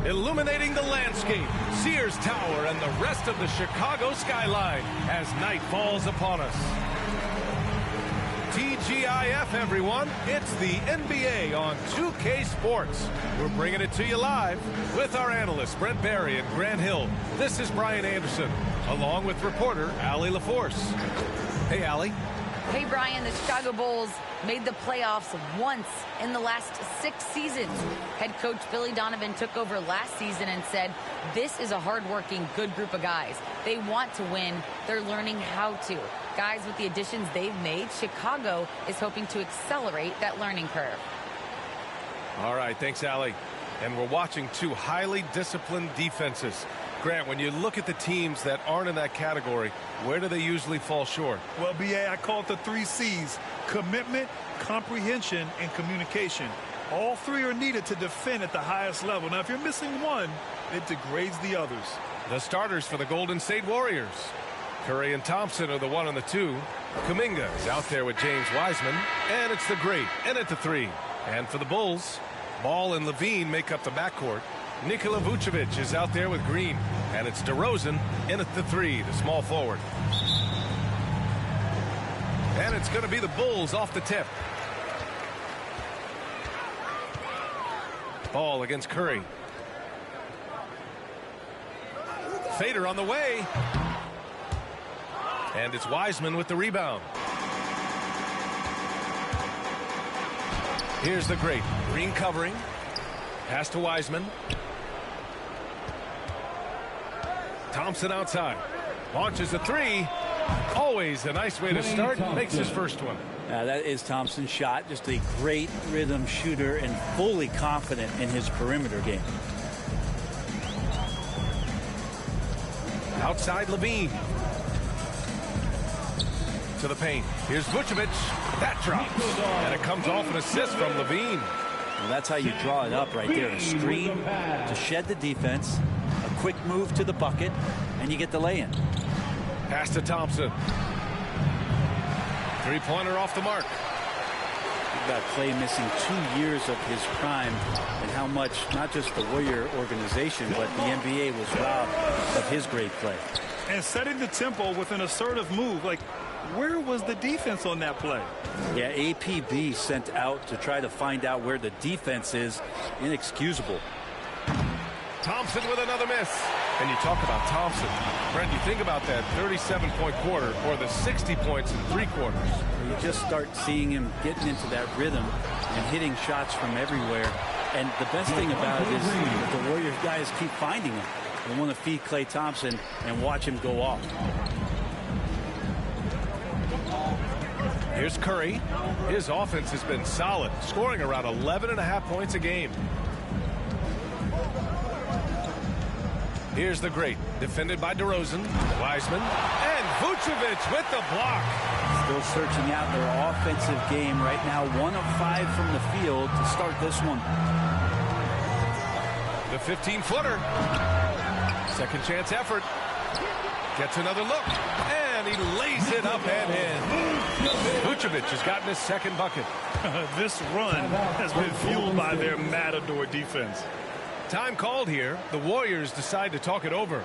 illuminating the landscape, Sears Tower, and the rest of the Chicago skyline as night falls upon us. TGIF, everyone. It's the NBA on 2K Sports. We're bringing it to you live with our analysts, Brent Barry and Grant Hill. This is Brian Anderson, along with reporter Allie LaForce. Hey, Allie. Hey, Brian. The Chicago Bulls made the playoffs once in the last 6 seasons. Head coach Billy Donovan took over last season and said, this is a hardworking, good group of guys. They want to win. They're learning how to. Guys, with the additions they've made, Chicago is hoping to accelerate that learning curve. All right, thanks, Allie. And we're watching two highly disciplined defenses. Grant, when you look at the teams that aren't in that category, where do they usually fall short? Well, B.A., I call it the 3 C's: commitment, comprehension, and communication. All 3 are needed to defend at the highest level. Now, if you're missing one, it degrades the others. The starters for the Golden State Warriors. Curry and Thompson are the 1 and the 2. Kuminga is out there with James Wiseman, and it's the great in at the 3. And for the Bulls, Ball and Levine make up the backcourt. Nikola Vucevic is out there with Green, and it's DeRozan in at the 3, the small forward. And it's going to be the Bulls off the tip. Ball against Curry. Fader on the way. And it's Wiseman with the rebound. Here's the great. Green covering. Pass to Wiseman. Thompson outside. Launches a 3. Always a nice way to start. Makes his first one. That is Thompson's shot. Just a great rhythm shooter and fully confident in his perimeter game. Outside Levine. To the paint. Here's Vucevic. That drops. And it comes off an assist from Levine. Well, that's how you draw it up right there. A screen to shed the defense. A quick move to the bucket. And you get the lay-in. Pass to Thompson. Three-pointer off the mark. You've got Clay missing 2 years of his prime, and how much not just the Warrior organization but the NBA was robbed of his great play. And setting the tempo with an assertive move. Like, where was the defense on that play? Yeah, APB sent out to try to find out where the defense is. Inexcusable. Thompson with another miss. And you talk about Thompson. Brent, you think about that 37-point quarter or the 60 points in 3 quarters. You just start seeing him getting into that rhythm and hitting shots from everywhere. And the best thing about it is the Warriors guys keep finding him. They want to feed Klay Thompson and watch him go off. Here's Curry. His offense has been solid, scoring around 11.5 points a game. Here's the great, defended by DeRozan, Wiseman, and Vucevic with the block. Still searching out their offensive game right now. 1 of 5 from the field to start this one. The 15-footer. Second chance effort. Gets another look. And he lays it up and in. Vucevic has gotten his second bucket. This run has been fueled by their matador defense. Time called here. The Warriors decide to talk it over.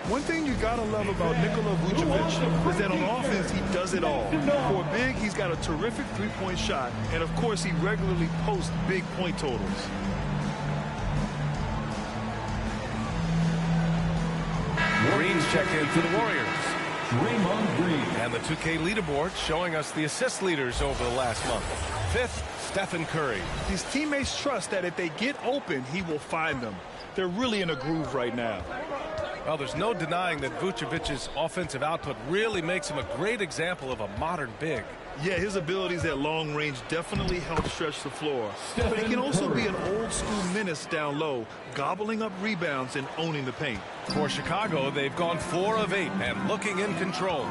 One thing you gotta love about Nikola Vucevic is that on offense he does it all. For a big, he's got a terrific three-point shot, and of course he regularly posts big point totals. Green's check in for the Warriors. Draymond Green. And the 2K leaderboard showing us the assist leaders over the last month. 5th, Stephen Curry. His teammates trust that if they get open, he will find them. They're really in a groove right now. Well, there's no denying that Vucevic's offensive output really makes him a great example of a modern big. Yeah, his abilities at long range definitely help stretch the floor. But he can also be an old-school menace down low, gobbling up rebounds and owning the paint. For Chicago, they've gone 4 of 8 and looking in control.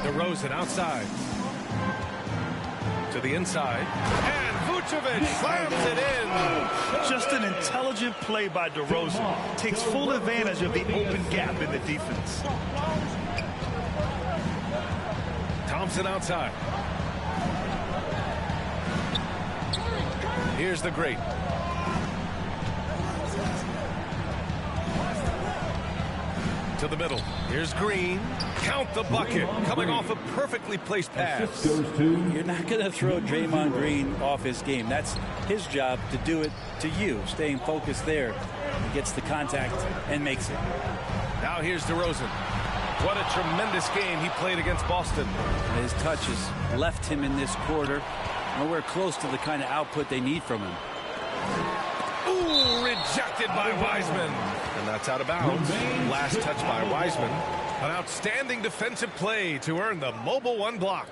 DeRozan outside. To the inside. And Vucevic slams it in. Just an intelligent play by DeRozan. Takes full advantage of the open gap in the defense. Thompson outside. Here's the great. To the middle. Here's Green. Count the bucket. Coming off a perfectly placed pass. You're not going to throw Draymond Green off his game. That's his job to do it to you. Staying focused there. He gets the contact and makes it. Now here's DeRozan. What a tremendous game he played against Boston. His touches left him in this quarter. Nowhere close to the kind of output they need from him. Ooh, rejected by Wiseman. And that's out of bounds. Last touch by Wiseman. An outstanding defensive play to earn the mobile one block.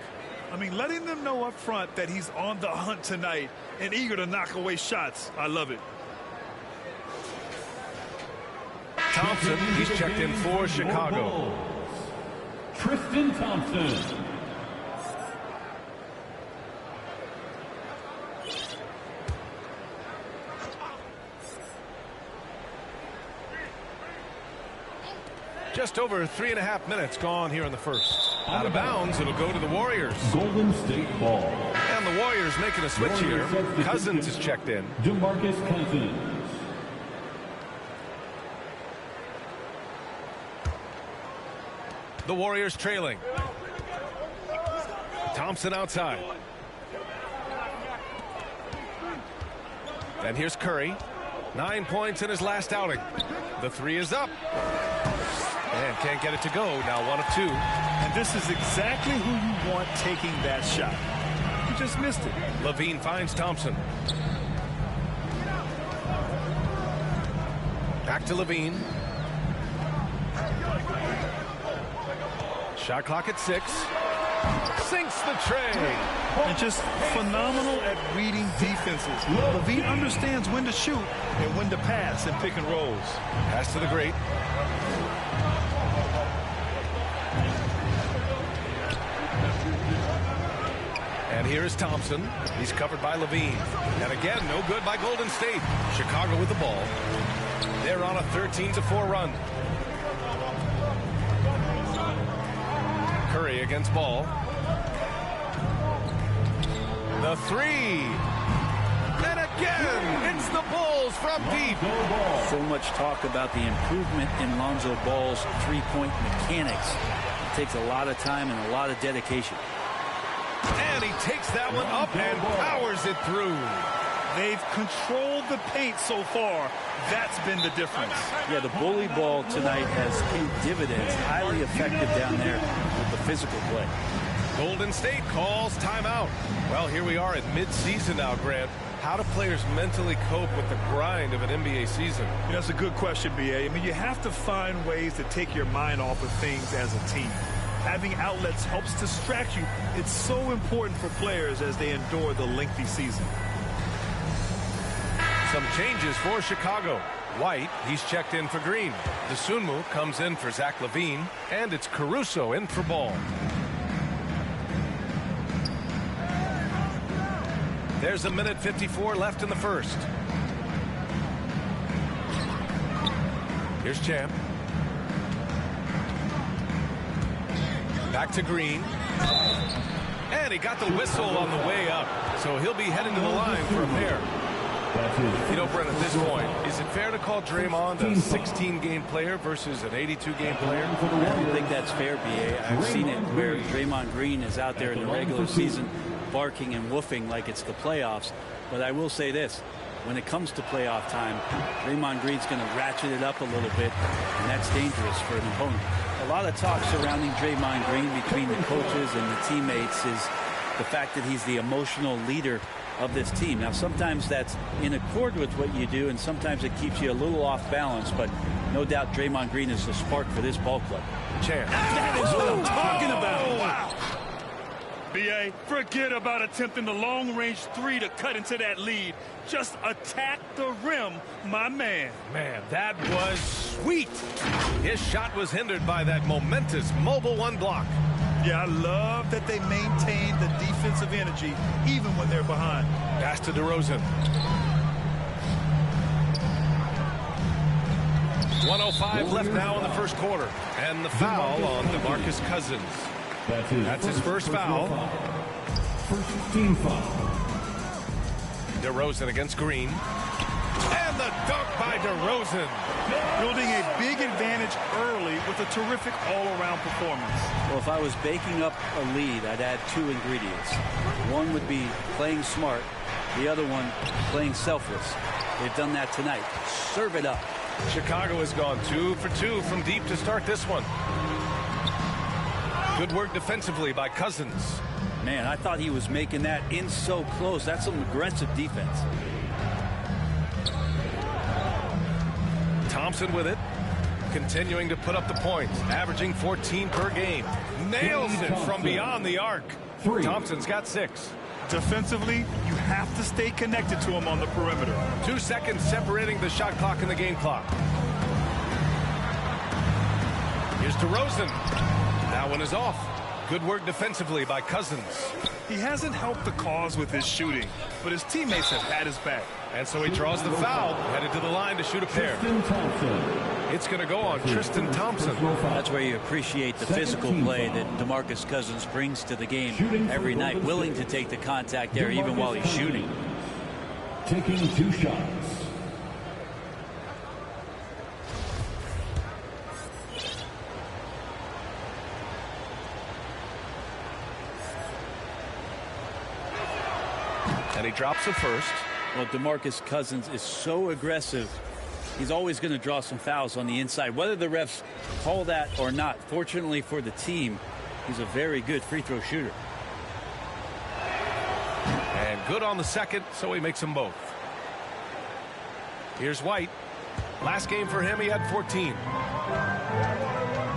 I mean, letting them know up front that he's on the hunt tonight and eager to knock away shots. I love it. Thompson, he's checked in for Chicago. Tristan Thompson. Just over 3.5 minutes gone here in the first. Out of bounds, it'll go to the Warriors. Golden State ball. And the Warriors making a switch here. Cousins is checked in. DeMarcus Cousins. The Warriors trailing. Thompson outside. And here's Curry. 9 points in his last outing. The three is up. And can't get it to go. Now 1 of 2. And this is exactly who you want taking that shot. You just missed it. Levine finds Thompson. Back to Levine. Shot clock at 6. Sinks the tray. And just phenomenal at reading defenses. Levine understands when to shoot and when to pass and pick and rolls. Pass to the great. And here is Thompson. He's covered by Levine. And again, no good by Golden State. Chicago with the ball. They're on a 13-4 run. Curry against Ball. The three. And again, it's the Bulls from deep. So much talk about the improvement in Lonzo Ball's three-point mechanics. It takes a lot of time and a lot of dedication. And he takes that one up and powers it through. They've controlled the paint so far. That's been the difference. Yeah, the bully ball tonight has paid dividends. Highly effective down there with the physical play. Golden State calls timeout. Well, here we are at mid-season now, Grant. How do players mentally cope with the grind of an NBA season? You know, that's a good question, B.A. I mean, you have to find ways to take your mind off of things as a team. Having outlets helps distract you. It's so important for players as they endure the lengthy season. Some changes for Chicago. White, he's checked in for Green. Dosunmu comes in for Zach LaVine. And it's Caruso in for Ball. There's 1:54 left in the first. Here's Champ. Back to Green. And he got the whistle on the way up. So he'll be heading to the line for a pair. You know, Brent, at this point, is it fair to call Draymond a 16-game player versus an 82-game player? I don't think that's fair, B.A. I've seen it where Draymond Green is out there in the regular season barking and woofing like it's the playoffs. But I will say this. When it comes to playoff time, Draymond Green's going to ratchet it up a little bit, and that's dangerous for an opponent. A lot of talk surrounding Draymond Green between the coaches and the teammates is the fact that he's the emotional leader of this team. Now, sometimes that's in accord with what you do, and sometimes it keeps you a little off balance, but no doubt Draymond Green is the spark for this ball club. Chance. That is what I'm talking about. Wow. B.A., forget about attempting the long-range three to cut into that lead. Just attack the rim, my man. Man, that was sweet. His shot was hindered by that momentous mobile one block. Yeah, I love that they maintain the defensive energy even when they're behind. Pass to DeRozan. 1:05 left now in the first quarter. And the foul on DeMarcus Cousins. That's his first foul. First team foul. DeRozan against Green. And the dunk by DeRozan. Building a big advantage early with a terrific all-around performance. Well, if I was baking up a lead, I'd add 2 ingredients. One would be playing smart. The other one, playing selfless. They've done that tonight. Serve it up. Chicago has gone 2 for 2 from deep to start this one. Good work defensively by Cousins. Man, I thought he was making that in so close. That's some aggressive defense. Thompson with it. Continuing to put up the points. Averaging 14 per game. Nails it from beyond the arc. Thompson's got 6. Defensively, you have to stay connected to him on the perimeter. 2 seconds separating the shot clock and the game clock. Here's DeRozan. That one is off. Good work defensively by Cousins. He hasn't helped the cause with his shooting, but his teammates have had his back. And so he draws the foul, headed to the line to shoot a pair. It's going to go on Tristan Thompson. That's where you appreciate the physical play that DeMarcus Cousins brings to the game every night. Willing to take the contact there even while he's shooting. Taking 2 shots. And he drops the first. Well, DeMarcus Cousins is so aggressive. He's always going to draw some fouls on the inside, whether the refs call that or not. Fortunately for the team, he's a very good free throw shooter. And good on the second, so he makes them both. Here's White. Last game for him, he had 14.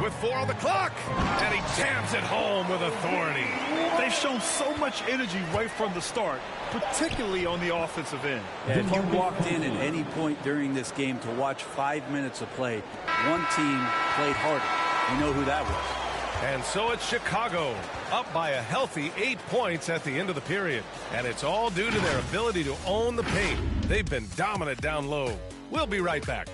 With 4 on the clock, and he jams it home with authority. They've shown so much energy right from the start, particularly on the offensive end. And if you walked in at any point during this game to watch 5 minutes of play, one team played harder. You know who that was. And so it's Chicago, up by a healthy 8 points at the end of the period. And it's all due to their ability to own the paint. They've been dominant down low. We'll be right back.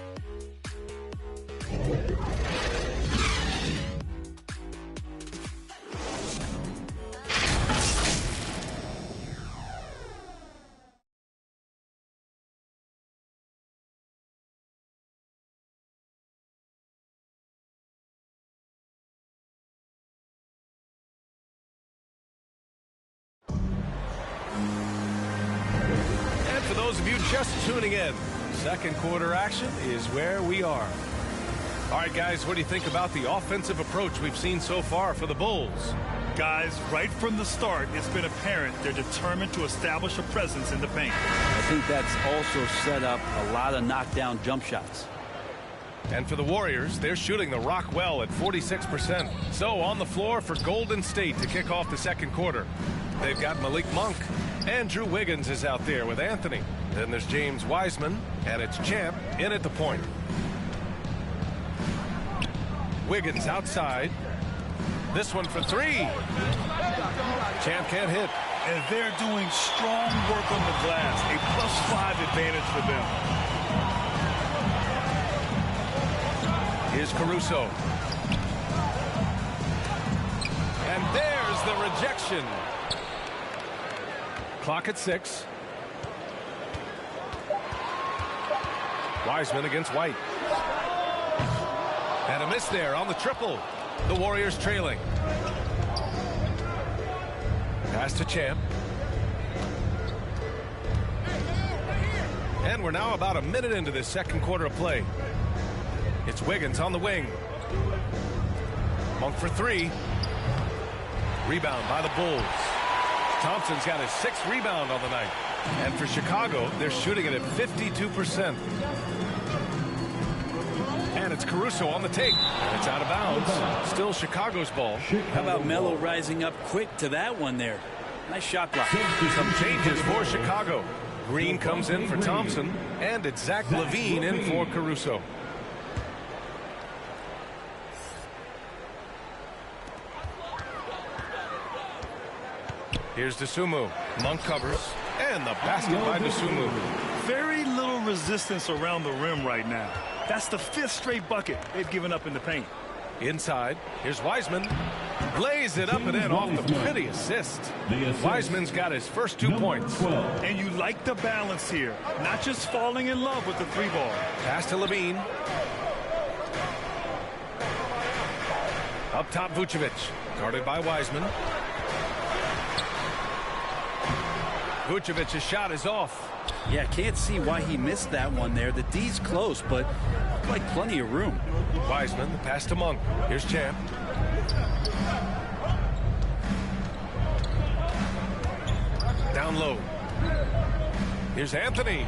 For those of you just tuning in, second quarter action is where we are. All right, guys, what do you think about the offensive approach we've seen so far for the Bulls? Guys, right from the start, it's been apparent they're determined to establish a presence in the paint. I think that's also set up a lot of knockdown jump shots. And for the Warriors, they're shooting the rock well at 46%. So on the floor for Golden State to kick off the second quarter. They've got Malik Monk. Andrew Wiggins is out there with Anthony. Then there's James Wiseman, and it's Champ in at the point. Wiggins outside. This one for 3. Champ can't hit. And they're doing strong work on the glass. A +5 advantage for them. Here's Caruso. And there's the rejection. Clock at 6. Wiseman against White. And a miss there on the triple. The Warriors trailing. Pass to Champ. And we're now about a minute into this second quarter of play. It's Wiggins on the wing. Monk for 3. Rebound by the Bulls. Thompson's got his 6th rebound on the night. And for Chicago, they're shooting it at 52%. And it's Caruso on the take. It's out of bounds. Still Chicago's ball. How about Melo rising up quick to that one there? Nice shot block. Some changes for Chicago. Green comes in for Thompson. And it's Zach LaVine in for Caruso. Here's Dosunmu. Monk covers. And the basket by Dosunmu. Very little resistance around the rim right now. That's the 5th straight bucket they've given up in the paint. Inside, here's Wiseman. Lays it up and in off the pretty assist. Wiseman's got his first 2 points. And you like the balance here. Not just falling in love with the 3-ball. Pass to Levine. Up top, Vucevic. Guarded by Wiseman. Vucevic's shot is off. Yeah, can't see why he missed that one there. The D's close, but looked like plenty of room. Wiseman, the pass to Monk. Here's Champ. Down low. Here's Anthony.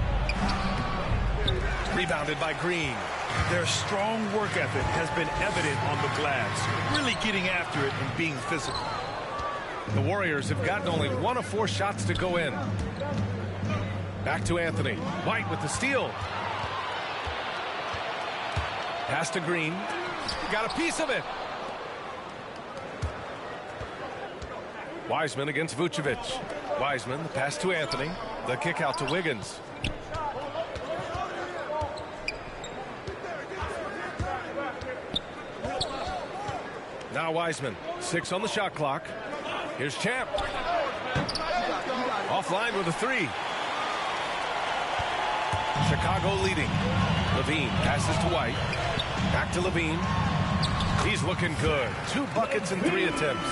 Rebounded by Green. Their strong work ethic has been evident on the glass. Really getting after it and being physical. The Warriors have gotten only 1 of 4 shots to go in. Back to Anthony. White with the steal. Pass to Green. Got a piece of it. Wiseman against Vucevic. Wiseman, the pass to Anthony. The kick out to Wiggins. Now Wiseman. 6 on the shot clock. Here's Champ. Offline with a 3. Chicago leading. Levine passes to White. Back to Levine. He's looking good. 2 buckets in 3 attempts.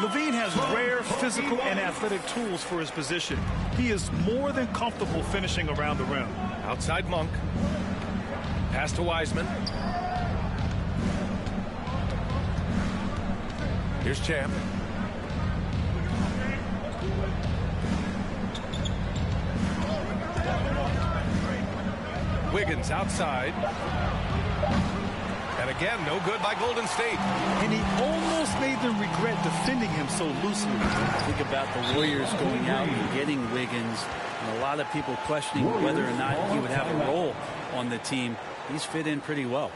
Levine has rare physical and athletic tools for his position. He is more than comfortable finishing around the rim. Outside Monk. Pass to Wiseman. Here's Champ. Wiggins outside. And again, no good by Golden State. And he almost made them regret defending him so loosely. Think about the Warriors going out and getting Wiggins. And a lot of people questioning whether or not he would have a role on the team. He's fit in pretty well.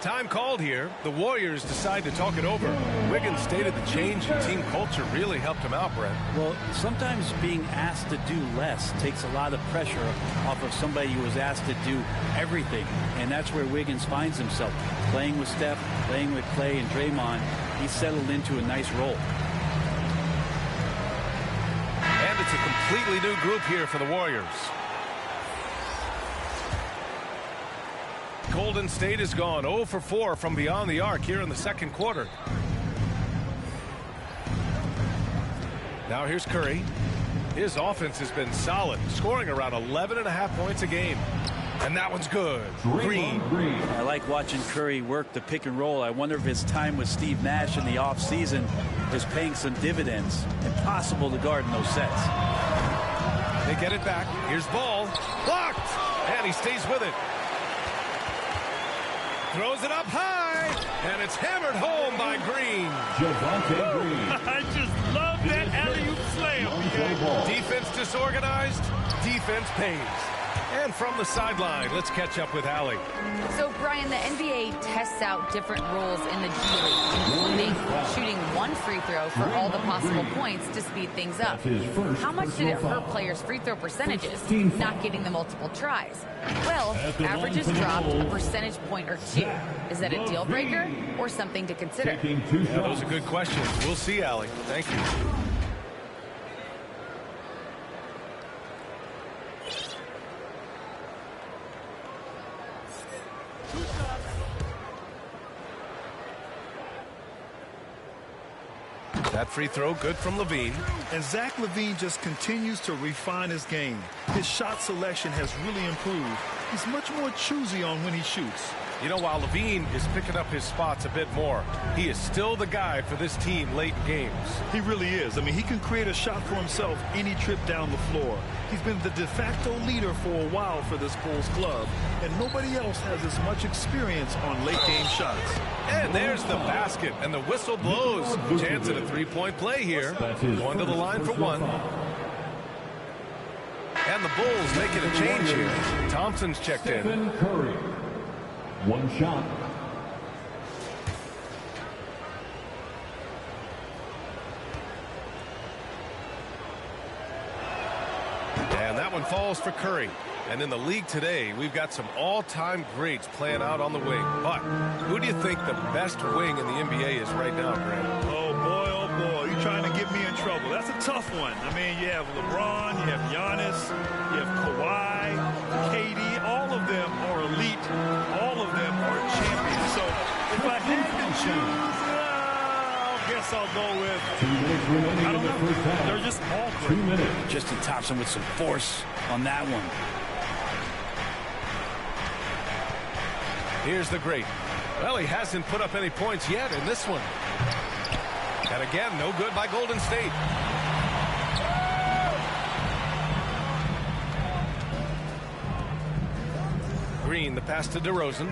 Time called here. The Warriors decide to talk it over. Wiggins stated the change in team culture really helped him out, Brent. Well, sometimes being asked to do less takes a lot of pressure off of somebody who was asked to do everything. And that's where Wiggins finds himself. Playing with Steph, playing with Clay and Draymond. He's settled into a nice role. And it's a completely new group here for the Warriors. Golden State has gone 0 for 4 from beyond the arc here in the second quarter. Now here's Curry. His offense has been solid, scoring around 11.5 points a game. And that one's good. Green. I like watching Curry work the pick and roll. I wonder if his time with Steve Nash in the offseason is paying some dividends. Impossible to guard in those sets. They get it back. Here's Ball. Blocked! And he stays with it. Throws it up high, and it's hammered home by Green. Javonte Green. I just love that alley-oop slam. Defense disorganized, defense pays. And from the sideline, let's catch up with Allie. So, Brian, the NBA tests out different rules in the G League, including shooting 1 free throw for all the possible points to speed things up. How much did it hurt players' free throw percentages, not getting the multiple tries? Well, averages dropped a percentage point or 2. Is that a deal breaker or something to consider? Yeah, those are good questions. We'll see, Allie. Thank you. That free throw good from Levine. And Zach LaVine just continues to refine his game. His shot selection has really improved. He's much more choosy on when he shoots. You know, while Levine is picking up his spots a bit more, he is still the guy for this team late in games. He really is. I mean, he can create a shot for himself any trip down the floor. He's been the de facto leader for a while for this Bulls club, and nobody else has as much experience on late game shots. And there's the basket, and the whistle blows. Chance at a three-point play here. Going to the line for 1. And the Bulls making a change here. Thompson's checked in. Stephen Curry. 1 shot. And that one falls for Curry. And in the league today, we've got some all-time greats playing out on the wing. But who do you think the best wing in the NBA is right now, Grant? Oh, boy, you're trying to get me in trouble. That's a tough one. I mean, you have LeBron, you have Giannis, you have Kawhi, KD. All of them are elite. All of them are champions. So if I had to choose, I guess I'll go with, I don't know. They're just all great. Justin Thompson with some force on that one. Here's the great. Well, he hasn't put up any points yet in this one. And again, no good by Golden State. Green, the pass to DeRozan.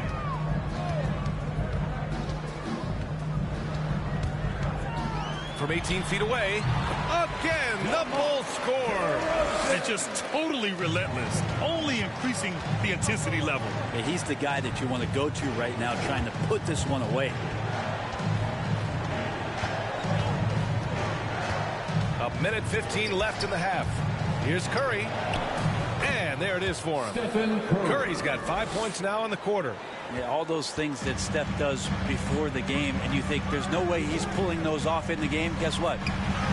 From 18 feet away. Again, the Bulls score. It's just totally relentless, only increasing the intensity level. Yeah, he's the guy that you want to go to right now, trying to put this one away. A minute 15 left in the half. Here's Curry. And there it is for him. Curry's got 5 points now in the quarter. Yeah, all those things that Steph does before the game, and you think there's no way he's pulling those off in the game. Guess what?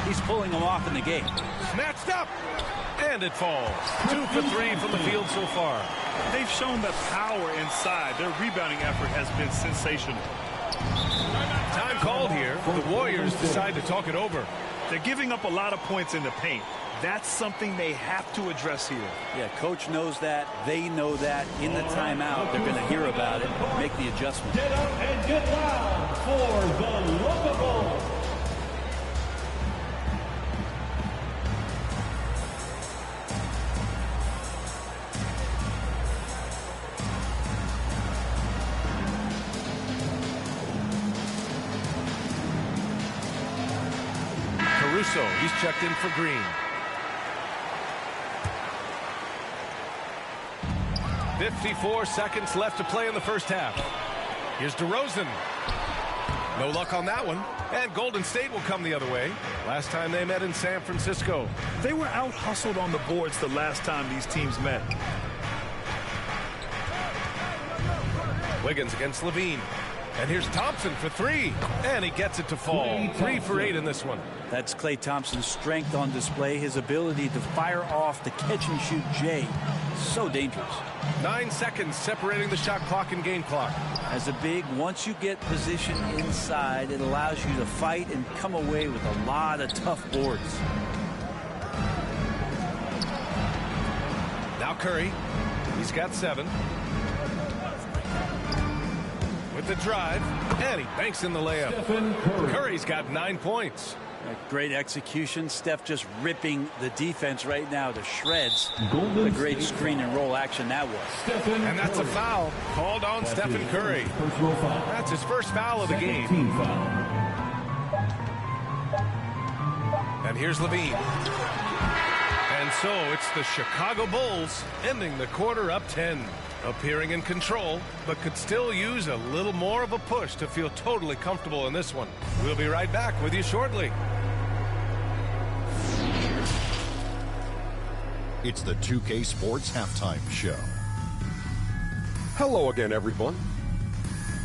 He's pulling them off in the game. Snatched up. And it falls. 2 for 3 from the field so far. They've shown the power inside. Their rebounding effort has been sensational. Time called here. The Warriors decide to talk it over. They're giving up a lot of points in the paint. That's something they have to address here. Yeah, coach knows that. They know that. In the timeout, they're going to hear about it, make the adjustment. Get up and get loud for the Local Bulls. Caruso, he's checked in for Green. 54 seconds left to play in the first half. Here's DeRozan. No luck on that one. And Golden State will come the other way. Last time they met in San Francisco. They were out-hustled on the boards the last time these teams met. Wiggins against Levine. And here's Thompson for 3. And he gets it to fall. 3 for 8 in this one. That's Klay Thompson's strength on display, his ability to fire off the catch-and-shoot J. So dangerous. 9 seconds separating the shot clock and game clock. As a big, once you get position inside, it allows you to fight and come away with a lot of tough boards. Now Curry. He's got 7. With the drive. And he banks in the layup. Curry's got 9 points. Great execution. Steph just ripping the defense right now to shreds. A great screen and roll action that was. And that's a foul called on Stephen Curry. That's his first foul of the game. And here's Levine. And so it's the Chicago Bulls ending the quarter up 10. Appearing in control, but could still use a little more of a push to feel totally comfortable in this one. We'll be right back with you shortly. It's the 2K Sports Halftime Show. Hello again, everyone.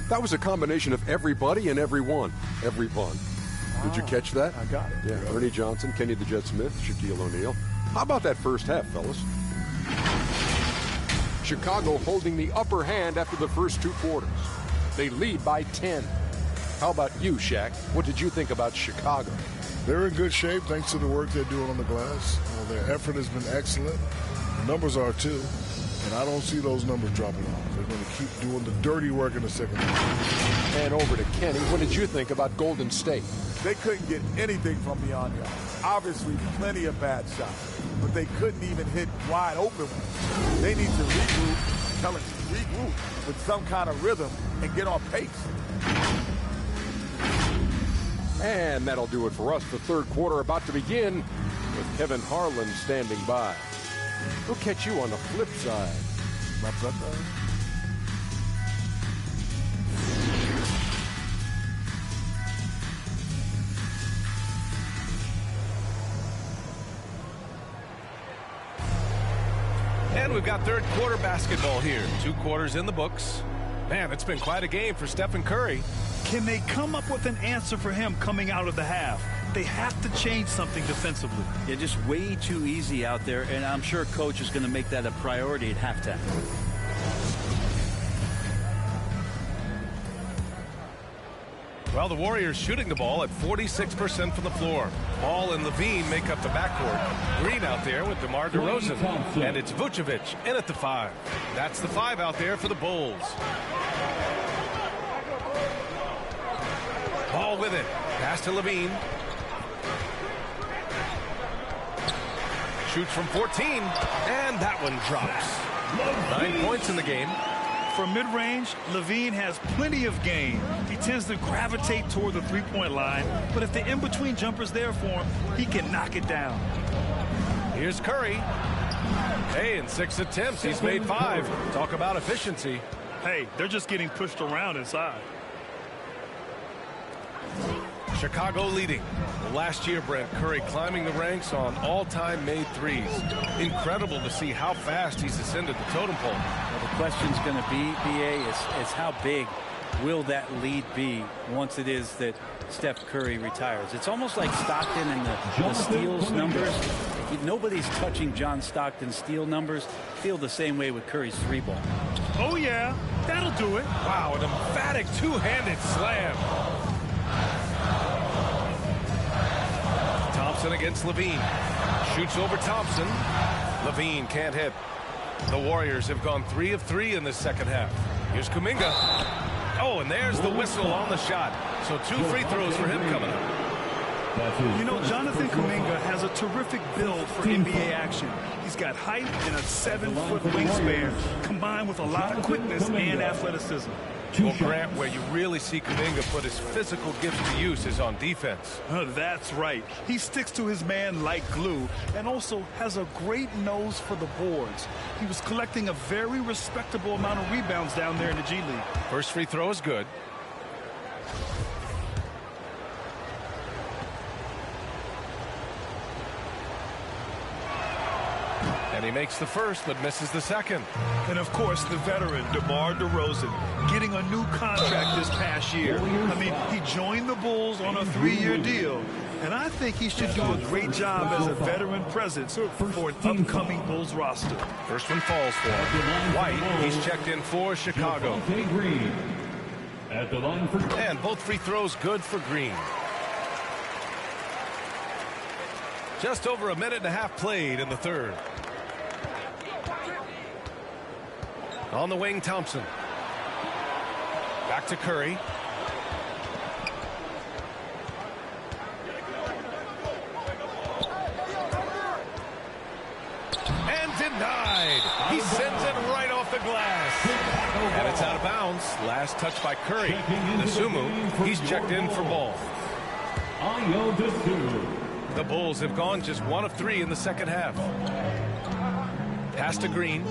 That was a combination of everybody and everyone. Everyone. Did you catch that? I got it. Yeah, Ernie Johnson, Kenny the Jet Smith, Shaquille O'Neal. How about that first half, fellas? Chicago holding the upper hand after the first 2 quarters. They lead by 10. How about you, Shaq? What did you think about Chicago? They're in good shape thanks to the work they're doing on the glass. Their effort has been excellent. The numbers are too. And I don't see those numbers dropping off. They're going to keep doing the dirty work in the second half. And over to Kenny. What did you think about Golden State? They couldn't get anything from beyond the arc. Obviously, plenty of bad shots, but they couldn't even hit wide open ones. They need to regroup, tell us to regroup with some kind of rhythm and get on pace. And that'll do it for us. The third quarter about to begin with Kevin Harlan standing by. We'll catch you on the flip side. My flip side? And we've got third quarter basketball here. 2 quarters in the books. Man, it's been quite a game for Stephen Curry. Can they come up with an answer for him coming out of the half? They have to change something defensively. They're just way too easy out there, and I'm sure coach is going to make that a priority at halftime. Well, the Warriors shooting the ball at 46% from the floor. Ball and Levine make up the backcourt. Green out there with DeMar DeRozan. And it's Vucevic in at the 5. That's the 5 out there for the Bulls. Ball with it. Pass to Levine. Shoots from 14. And that one drops. 9 points in the game. From mid-range, Levine has plenty of game. He tends to gravitate toward the three-point line, but if the in-between jumper's there for him, he can knock it down. Here's Curry. Hey, in 6 attempts, he's made 5. Talk about efficiency. Hey, they're just getting pushed around inside. Chicago leading. Last year, Brent, Curry climbing the ranks on all-time made threes. Incredible to see how fast he's ascended the totem pole. Well, the question's going to be, BA, is how big will that lead be once it is that Steph Curry retires? It's almost like Stockton and the steals numbers. Nobody's touching John Stockton's steal numbers. Feel the same way with Curry's 3-ball. Oh, yeah. That'll do it. Wow, an emphatic two-handed slam. Thompson against Levine. Shoots over Thompson. Levine can't hit. The Warriors have gone 3 of 3 in this second half. Here's Kuminga. Oh, and there's the whistle on the shot. So 2 free throws for him coming up. You know, Jonathan Kuminga has a terrific build for NBA action. He's got height and a 7-foot wingspan, combined with a lot of quickness and athleticism. Well, Grant, where you really see Kuminga put his physical gifts to use is on defense. That's right. He sticks to his man like glue and also has a great nose for the boards. He was collecting a very respectable amount of rebounds down there in the G League. First free throw is good. And he makes the first, but misses the second. And, of course, the veteran, DeMar DeRozan, getting a new contract this past year. I mean, he joined the Bulls on a 3-year deal. And I think he should do a great job as a veteran presence for an upcoming Bulls roster. First one falls for him. White, he's checked in for Chicago. And both free throws good for Green. Just over a minute and a half played in the third. On the wing, Thompson. Back to Curry. And denied. He sends it right off the glass. And it's out of bounds. Last touch by Curry. Nasumu, he's checked in for ball. The Bulls have gone just 1 of 3 in the second half. Pass to Green.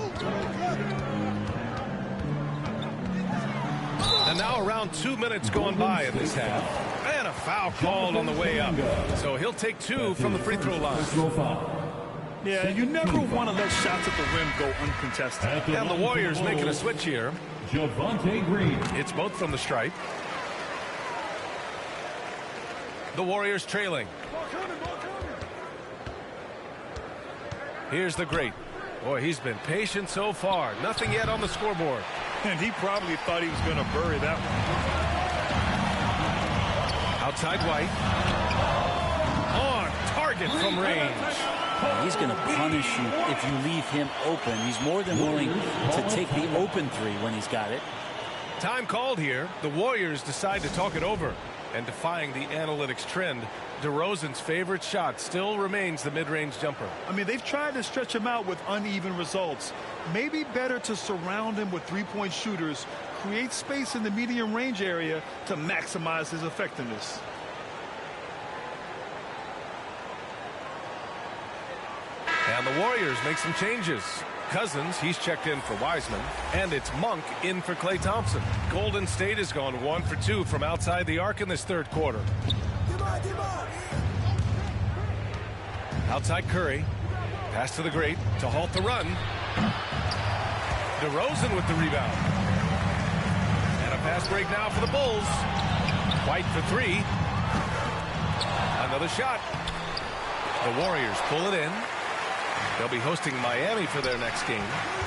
And now around 2 minutes going by in this half. And a foul called on the way up. So he'll take 2 from the free throw line. Yeah, you never want to let shots at the rim go uncontested. And the Warriors making a switch here. Javonte Green. It's both from the stripe. The Warriors trailing. Here's the great. Boy, he's been patient so far. Nothing yet on the scoreboard. And he probably thought he was going to bury that one. Outside White. On target from range. He's going to punish you if you leave him open. He's more than willing to take the open 3 when he's got it. Time called here. The Warriors decide to talk it over. And defying the analytics trend, DeRozan's favorite shot still remains the mid-range jumper. I mean, they've tried to stretch him out with uneven results. Maybe better to surround him with three-point shooters, create space in the medium range area to maximize his effectiveness. And the Warriors make some changes. Cousins, he's checked in for Wiseman. And it's Monk in for Klay Thompson. Golden State has gone 1 for 2 from outside the arc in this third quarter. Outside Curry. Pass to the great to halt the run. DeRozan with the rebound. And a pass break now for the Bulls. White for three. Another shot. The Warriors pull it in. They'll be hosting Miami for their next game.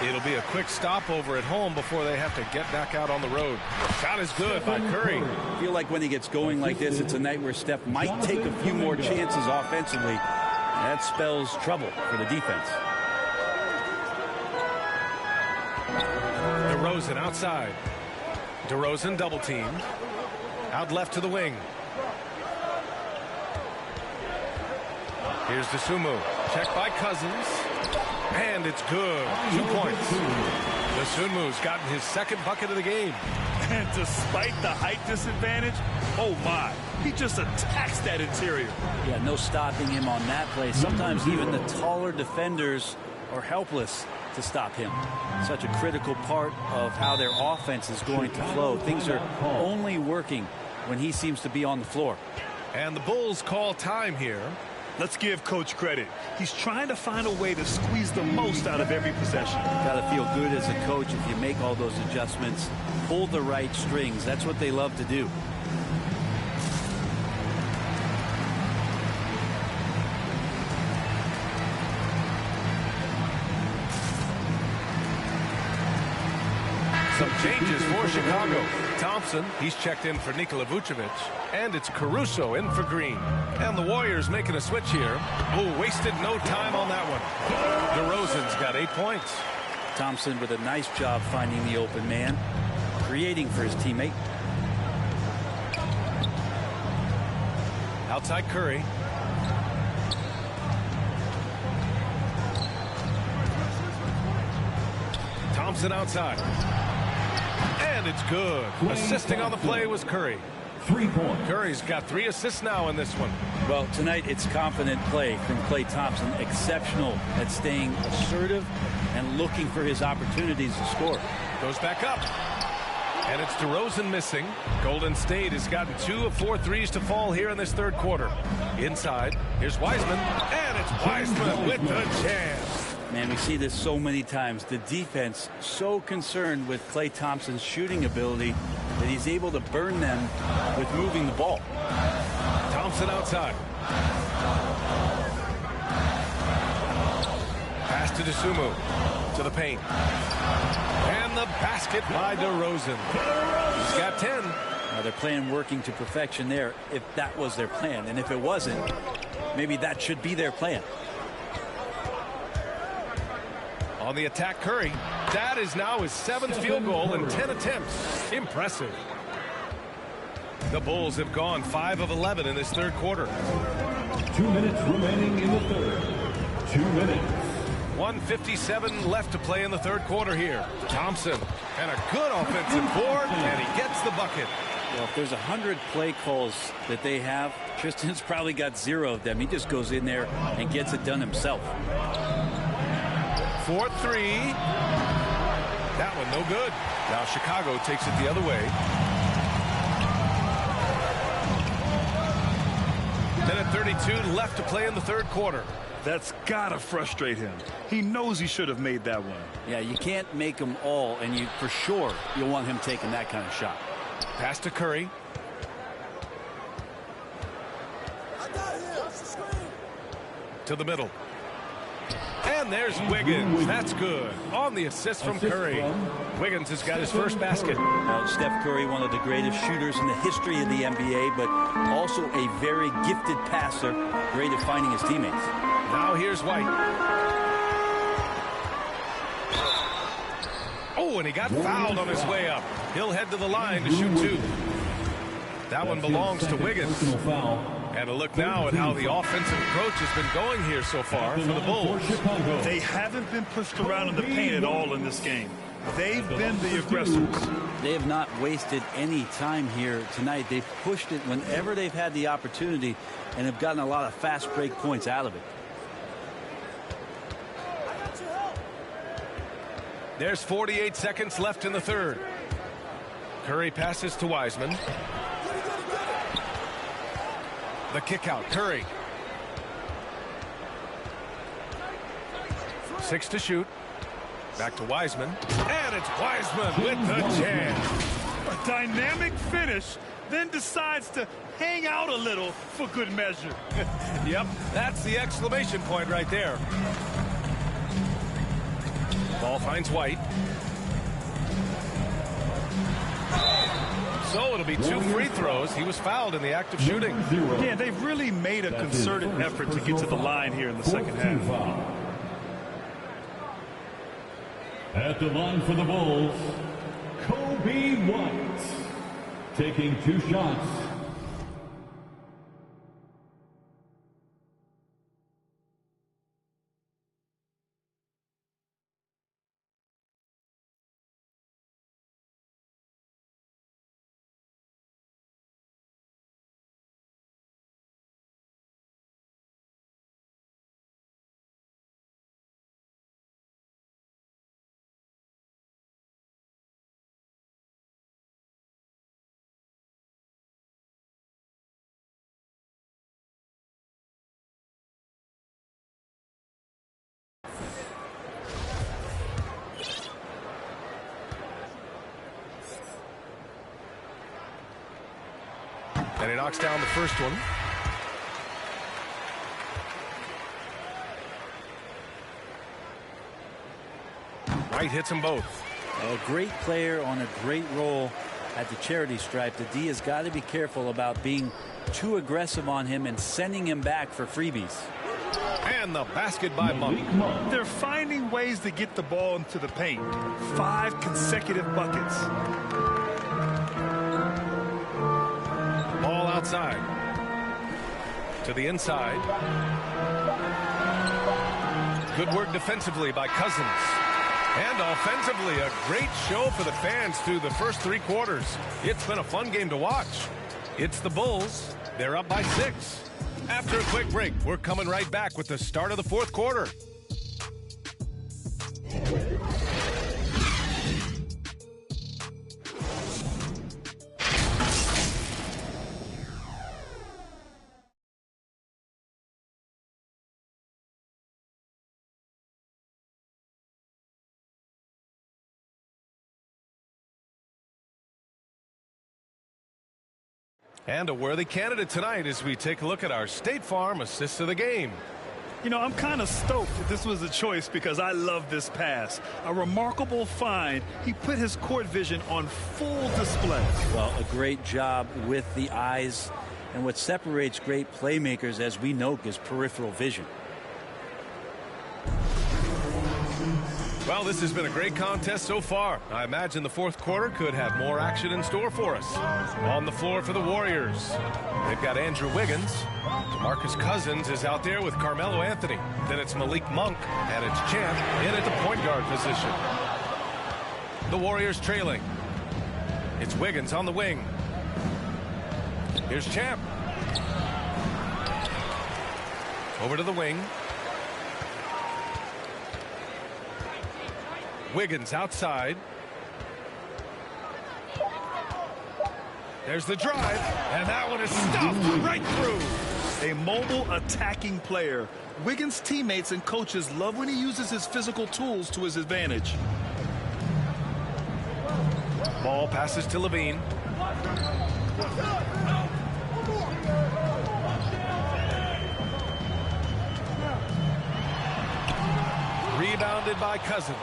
It'll be a quick stopover at home before they have to get back out on the road. Shot is good by Curry. I feel like when he gets going like this, it's a night where Steph might take a few more chances offensively. That spells trouble for the defense. DeRozan outside. DeRozan double teamed. Out left to the wing. Here's Dosunmu. Checked by Cousins. And it's good. 2 points. Dosunmu's gotten his second bucket of the game. And despite the height disadvantage, oh my, he just attacks that interior. Yeah, no stopping him on that play. Sometimes even the taller defenders are helpless to stop him. Such a critical part of how their offense is going to flow. Things are only working when he seems to be on the floor. And the Bulls call time here. Let's give Coach credit. He's trying to find a way to squeeze the most out of every possession. Got to feel good as a coach if you make all those adjustments, pull the right strings. That's what they love to do. Some changes for Chicago. Thompson, he's checked in for Nikola Vucevic. And it's Caruso in for Green. And the Warriors making a switch here. Oh, wasted no time on that one. DeRozan's got 8 points. Thompson with a nice job finding the open man, creating for his teammate. Outside Curry. Thompson outside. And it's good. Assisting on the play was Curry. 3 points. Curry's got 3 assists now in this one. Well, tonight it's confident play from Klay Thompson. Exceptional at staying assertive and looking for his opportunities to score. Goes back up. And it's DeRozan missing. Golden State has gotten 2 of 4 threes to fall here in this third quarter. Inside, here's Wiseman. And it's Wiseman with the jam. Man, we see this so many times. The defense so concerned with Klay Thompson's shooting ability that he's able to burn them with moving the ball. Thompson outside. Pass to Dosunmu. To the paint. And the basket by DeRozan. He's got 10. Now they're playing working to perfection there if that was their plan. And if it wasn't, maybe that should be their plan. On the attack, Curry. That is now his 7th field goal in 10 attempts. Impressive. The Bulls have gone 5 of 11 in this third quarter. 2 minutes remaining in the third. 2 minutes. 1:57 left to play in the third quarter here. Thompson and a good offensive board, and he gets the bucket. Well, if there's 100 play calls that they have, Tristan's probably got 0 of them. He just goes in there and gets it done himself. 4-3. That one no good. Now Chicago takes it the other way. Minute 32 left to play in the third quarter. That's gotta frustrate him. He knows he should have made that one. Yeah, you can't make them all, and you for sure you'll want him taking that kind of shot. Pass to Curry. To the middle. And there's Wiggins. That's good. On the assist from Curry. Wiggins has got his first basket. Steph Curry, one of the greatest shooters in the history of the NBA, but also a very gifted passer, great at finding his teammates. Now here's White. Oh, and he got fouled on his way up. He'll head to the line to shoot 2. That one belongs to Wiggins. And a look now at how the offensive approach has been going here so far for the Bulls. They haven't been pushed around in the paint at all in this game. They've been the aggressors. They have not wasted any time here tonight. They've pushed it whenever they've had the opportunity and have gotten a lot of fast break points out of it. There's 48 seconds left in the third. Curry passes to Wiseman. The kick out. Curry. 6 to shoot. Back to Wiseman. And it's Wiseman with the jam. A dynamic finish, then decides to hang out a little for good measure. Yep, that's the exclamation point right there. Ball finds White. So it'll be 2 free throws. He was fouled in the act of shooting. Yeah, they've really made a concerted effort to get to the line here in the second half. At the line for the Bulls, Kobe White, taking 2 shots. And he knocks down the first one. White hits them both. A great player on a great role at the charity stripe. The D has got to be careful about being too aggressive on him and sending him back for freebies. And the basket by Monk. They're finding ways to get the ball into the paint. 5 consecutive buckets. Ball outside. To the inside. Good work defensively by Cousins. And offensively, a great show for the fans through the first 3 quarters. It's been a fun game to watch. It's the Bulls. They're up by 6. After a quick break, we're coming right back with the start of the 4th quarter. And a worthy candidate tonight as we take a look at our State Farm assist of the game. You know, I'm kind of stoked that this was a choice because I love this pass. A remarkable find. He put his court vision on full display. Well, a great job with the eyes. And what separates great playmakers, as we know, is peripheral vision. Well, this has been a great contest so far. I imagine the 4th quarter could have more action in store for us. On the floor for the Warriors, they've got Andrew Wiggins. DeMarcus Cousins is out there with Carmelo Anthony. Then it's Malik Monk, and it's Champ in at the point guard position. The Warriors trailing. It's Wiggins on the wing. Here's Champ. Over to the wing. Wiggins outside. There's the drive, and that one is stuffed right through. A mobile attacking player. Wiggins' teammates and coaches love when he uses his physical tools to his advantage. Ball passes to Levine. Rebounded by Cousins.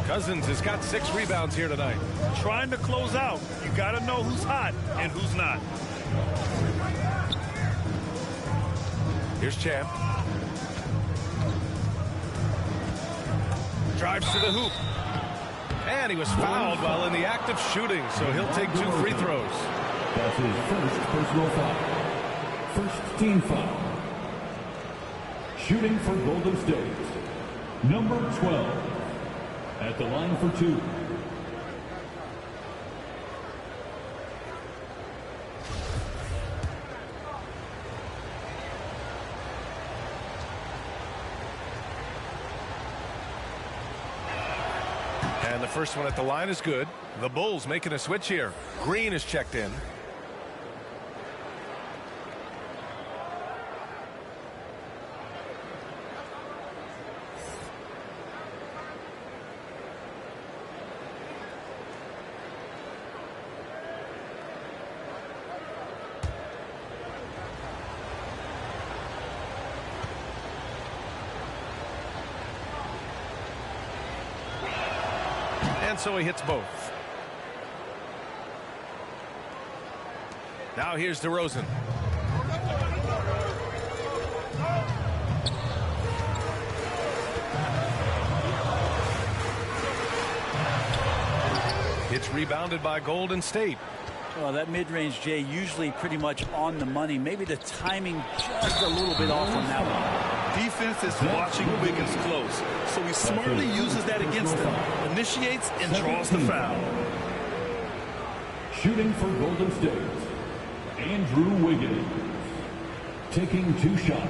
Cousins has got 6 rebounds here tonight. Trying to close out. You got to know who's hot and who's not. Here's Champ. Drives to the hoop. And he was fouled while in the act of shooting, so he'll take 2 free throws. That's his first personal foul. First team foul. Shooting for Golden State, number 12. At the line for 2. And the first one at the line is good. The Bulls making a switch here. Green is checked in. And so he hits both. Now here's DeRozan. It's rebounded by Golden State. Well, that mid-range, Jay, usually pretty much on the money. Maybe the timing just a little bit off on that one. Defense is watching Wiggins close, so he smartly uses that against him, initiates and draws the foul. Shooting for Golden State, Andrew Wiggins, taking 2 shots.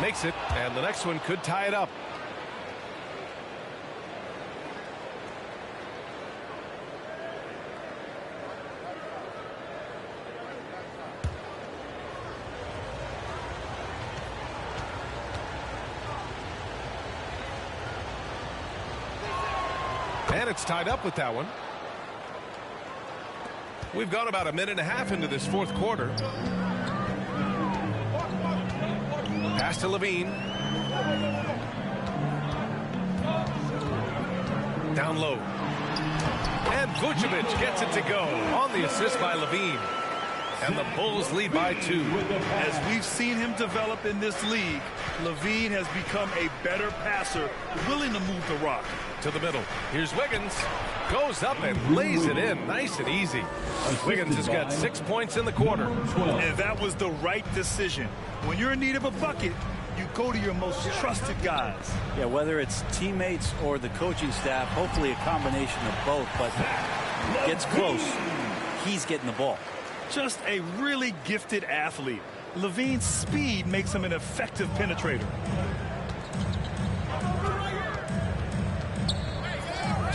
Makes it, and the next one could tie it up. And it's tied up with that one. We've gone about a minute and a half into this fourth quarter. Pass to Levine. Down low. And Vucevic gets it to go on the assist by Levine. And the Bulls lead by 2. As we've seen him develop in this league, Levine has become a better passer, willing to move the rock. To the middle. Here's Wiggins. Goes up and lays it in nice and easy. Wiggins has got 6 points in the quarter. And that was the right decision. When you're in need of a bucket, you go to your most trusted guys. Yeah, whether it's teammates or the coaching staff, hopefully a combination of both, but gets close. He's getting the ball. Just a really gifted athlete. Levine's speed makes him an effective penetrator.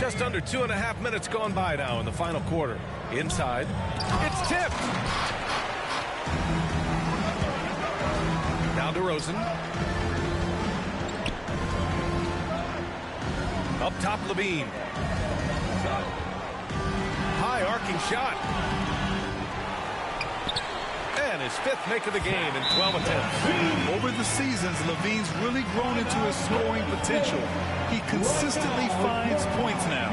Just under 2.5 minutes gone by now in the final quarter. Inside. It's tipped. Now DeRozan. Up top, Levine. High arcing shot. And his 5th make of the game in 12 attempts. Over the seasons, Levine's really grown into his scoring potential. He consistently finds points now.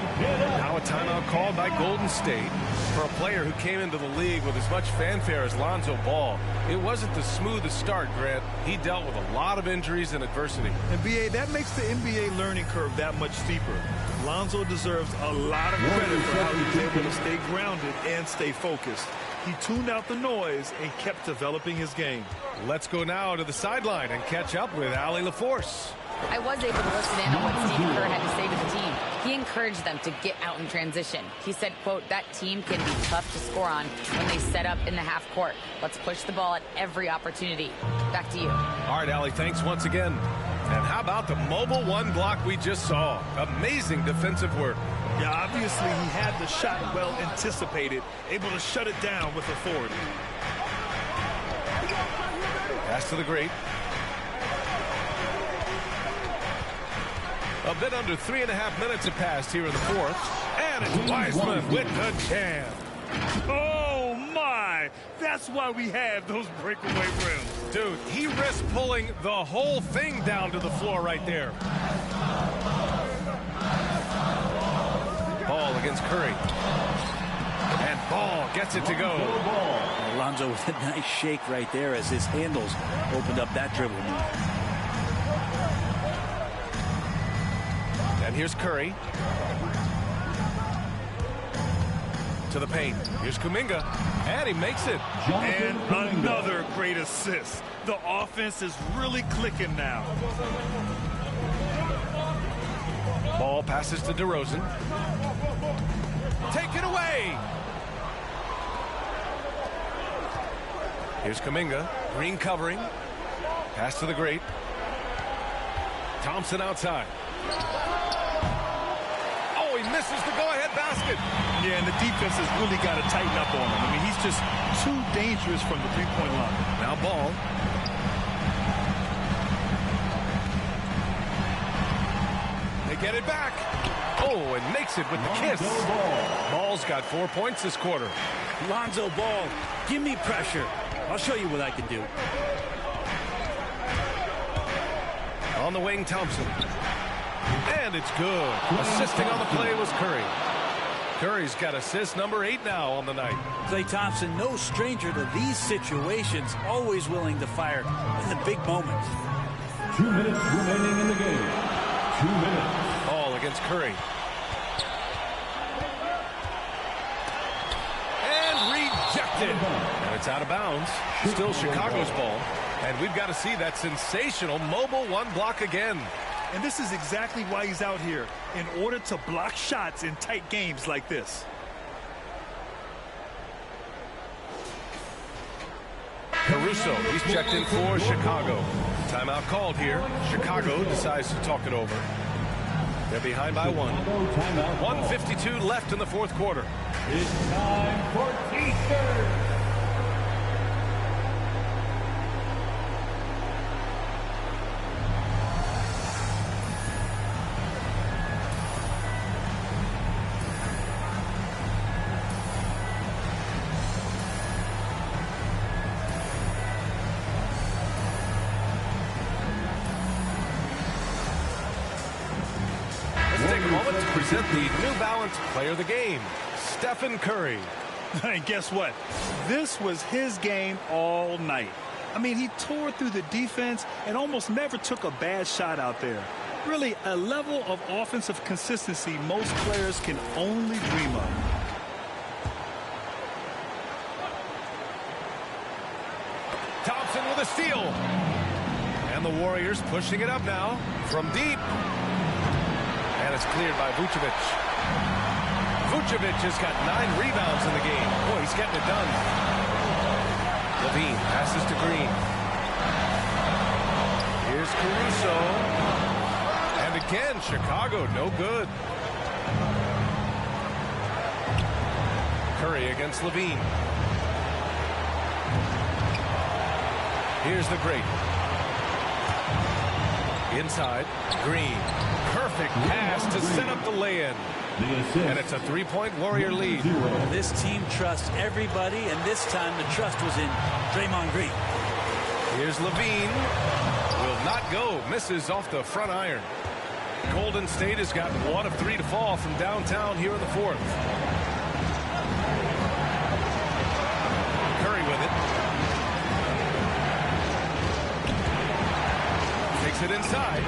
Now a timeout called by Golden State for a player who came into the league with as much fanfare as Lonzo Ball. It wasn't the smoothest start, Grant. He dealt with a lot of injuries and adversity. And BA, that makes the NBA learning curve that much steeper. Lonzo deserves a lot of credit for how he was able to stay grounded and stay focused. He tuned out the noise and kept developing his game. Let's go now to the sideline and catch up with Allie LaForce. I was able to listen in on what Steve Kerr had to say to the team. He encouraged them to get out in transition. He said, quote, that team can be tough to score on when they set up in the half court. Let's push the ball at every opportunity. Back to you. All right, Allie, thanks once again. And how about the mobile 1 block we just saw? Amazing defensive work. Yeah, obviously he had the shot well anticipated, able to shut it down with authority. Pass to the great. A bit under 3.5 minutes have passed here in the fourth. And it's Wiseman with the jam. Oh, my! That's why we have those breakaway rims. Dude, he risked pulling the whole thing down to the floor right there. Ball against Curry. And Ball gets it to go. Alonzo with a nice shake right there as his handles opened up that dribble move. And here's Curry. To the paint. Here's Kuminga. And he makes it. And another great assist. The offense is really clicking now. Ball passes to DeRozan. Take it away. Here's Kuminga. Green covering. Pass to the great. Thompson outside. Oh, he misses the go-ahead basket. Yeah, and the defense has really got to tighten up on him. I mean, he's just too dangerous from the three-point line. Now Ball. They get it back. Oh, and makes it with the kiss. Ball's got 4 points this quarter. Lonzo Ball, give me pressure. I'll show you what I can do. On the wing, Thompson. And it's good. Assisting on the play was Curry. Curry's got assist number 8 now on the night. Klay Thompson, no stranger to these situations, always willing to fire in the big moments. 2 minutes remaining in the game. 2 minutes. Ball against Curry. And rejected. And it's out of bounds. Still Chicago's ball. And we've got to see that sensational mobile one block again. And this is exactly why he's out here, in order to block shots in tight games like this. Caruso, he's checked in for Chicago. Timeout called here. Chicago decides to talk it over. They're behind by 1. 1:52 left in the fourth quarter. It's time for T-shirts. Present the New Balance Player of the Game, Stephen Curry. And guess what? This was his game all night. I mean, he tore through the defense and almost never took a bad shot out there. Really, a level of offensive consistency most players can only dream of. Thompson with a steal. And the Warriors pushing it up now from deep. And it's cleared by Vucevic. Vucevic has got 9 rebounds in the game. Boy, he's getting it done. LaVine passes to Green. Here's Caruso. And again, Chicago, no good. Curry against LaVine. Here's the great. Inside, Green. Perfect pass to set up the lay-in. And it's a 3-point Warrior lead. This team trusts everybody, and this time the trust was in Draymond Green. Here's LaVine. Will not go. Misses off the front iron. Golden State has got 1 of 3 to fall from downtown here in the fourth. Curry with it. Takes it inside.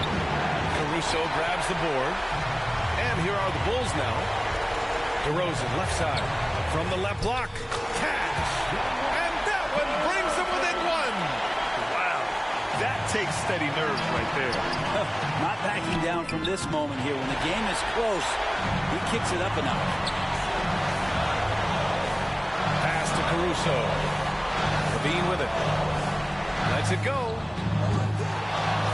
Caruso grabs the board. And here are the Bulls now. DeRozan, left side. From the left block. Cash. And that one brings them within 1. Wow. That takes steady nerves right there. Not backing down from this moment here. When the game is close, he kicks it up a notch. Pass to Caruso. LaVine with it. Lets it go.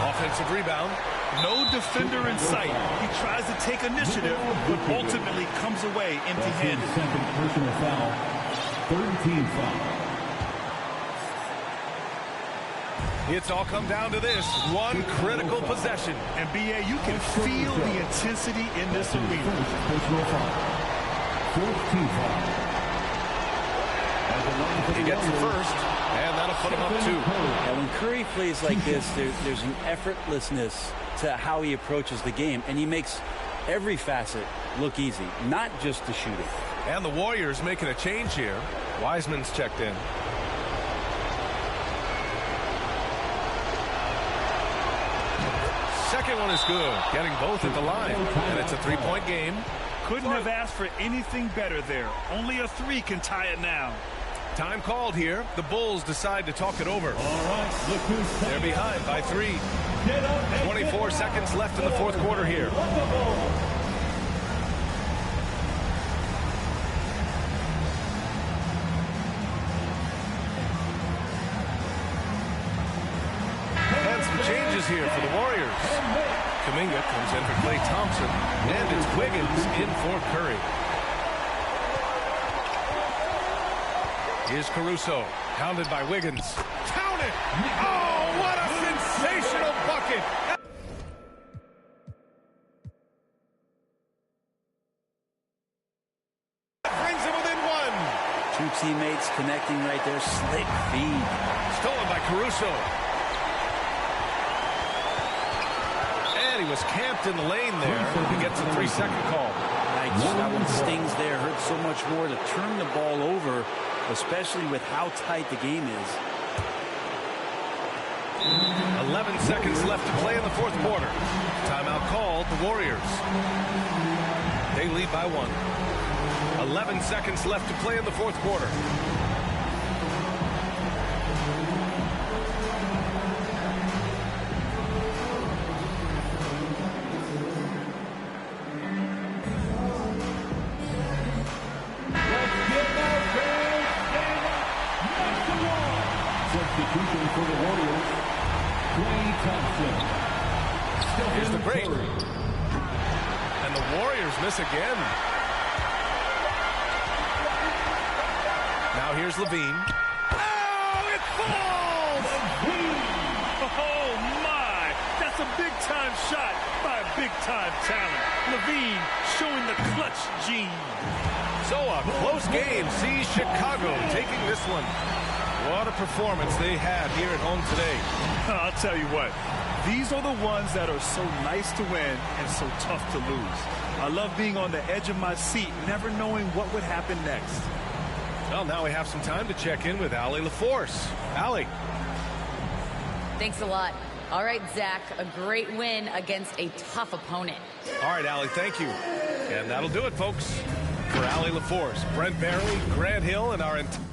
Offensive rebound. No defender in sight. He tries to take initiative, but ultimately comes away empty-handed. Second personal foul. Third team foul. It's all come down to this. One critical possession. And, B.A., you can feel the intensity in this arena. Personal foul. Fourth team foul. He gets the first, and that'll put him up 2. And when Curry plays like this, there's an effortlessness to how he approaches the game, and he makes every facet look easy, not just the shooting. And the Warriors making a change here. Wiseman's checked in. Second one is good, getting both at the line, and it's a 3-point game. Couldn't have asked for anything better there. Only a 3 can tie it now. Time called here. The Bulls decide to talk it over. All right, look who's They're behind by 3. 24 seconds left in the fourth quarter here. And some changes here for the Warriors. Kuminga comes in for Klay Thompson, and it's Wiggins in for Curry. Here's Caruso, pounded by Wiggins. Count it! Oh, what a sensational bucket! Two teammates connecting right there. Slick feed. Stolen by Caruso. And he was camped in the lane there. He gets a 3-second call. That one stings there. Hurts so much more to turn the ball over, especially with how tight the game is. 11 seconds left to play in the fourth quarter. Timeout called, the Warriors. They lead by 1. 11 seconds left to play in the fourth quarter. Substitution for the Warriors, Klay Thompson. Here's the break. And the Warriors miss again. Now here's Levine. Oh, it falls! Oh, my! That's a big-time shot by a big-time talent. Levine showing the clutch gene. So a close game sees Chicago taking this one. What a performance they had here at home today. I'll tell you what, these are the ones that are so nice to win and so tough to lose. I love being on the edge of my seat, never knowing what would happen next. Well, now we have some time to check in with Allie LaForce. Allie. Thanks a lot. All right, Zach, a great win against a tough opponent. All right, Allie, thank you. And that'll do it, folks. For Allie LaForce, Brent Barry, Grant Hill, and our entire...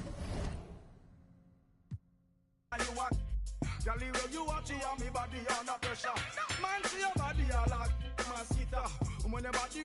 You watch me body under pressure. Man, see your body, I like my sister. When your body